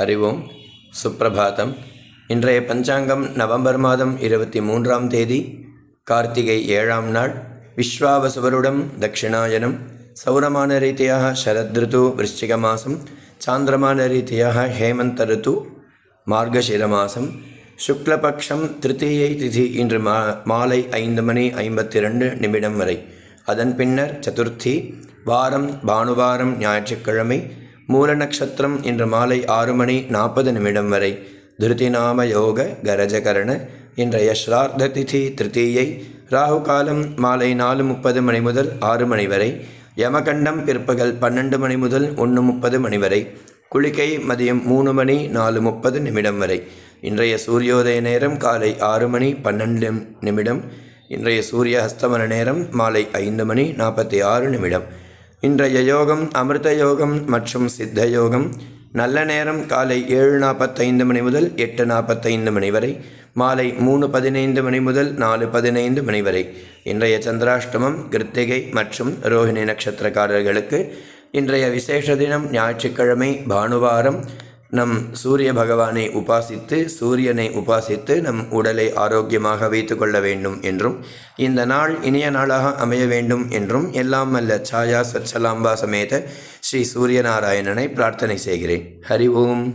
ஹரி ஓம். சுப்ரபாதம். இன்றைய பஞ்சாங்கம் நவம்பர் மாதம் 23ஆம் தேதி, கார்த்திகை 7ஆம் நாள், விஸ்வாவசுவருடம், தட்சிணாயனம், சௌரமான ரீதியாக சரத்ருது, விருச்சிக மாதம், சாந்திரமான ரீதியாக ஹேமந்த ருத்து, மார்கசிர மாதம், சுக்லபக்ஷம், திருத்தீயை திதி இன்று மாலை 5:52 வரை. அதன் பின்னர் சதுர்த்தி, வாரம் பானுவாரம், ஞாயிற்றுக்கிழமை, மூல நட்சத்திரம் இன்று மாலை 6:40 வரை. திருதிநாம யோக கரஜகரண இன்றைய ஸ்ரார்த்த திதி திருத்தீயை, ராகு காலம் மாலை 4:30 முதல் 6 வரை, யமகண்டம் பிற்பகல் 12 முதல் 1:30 வரை, குளிகை மதியம் 3:04 வரை. இன்றைய சூரியோதய நேரம் காலை 6:12. இன்றைய சூரிய அஸ்தமன நேரம் மாலை 5:46. இன்றைய யோகம் அமிர்த யோகம் மற்றும் சித்த யோகம். நல்ல நேரம் காலை 7:45 முதல் 8:45 வரை, மாலை 3:15 முதல் 4:15 வரை. இன்றைய சந்திராஷ்டமம் கிருத்திகை மற்றும் ரோஹிணி நட்சத்திரக்காரர்களுக்கு. இன்றைய விசேஷ தினம் ஞாயிற்றுக்கிழமை, பானுவாரம். நம் சூரிய பகவானை உபாசித்து, சூரியனை உபாசித்து நம் உடலை ஆரோக்கியமாக வைத்து கொள்ள வேண்டும் என்றும், இந்த நாள் இனிய நாளாக அமைய வேண்டும் என்றும் எல்லாம் அல்ல சாயா சச்சலாம்பா சமேத ஸ்ரீ சூரியநாராயணனை பிரார்த்தனை செய்கிறேன். ஹரி ஓம்.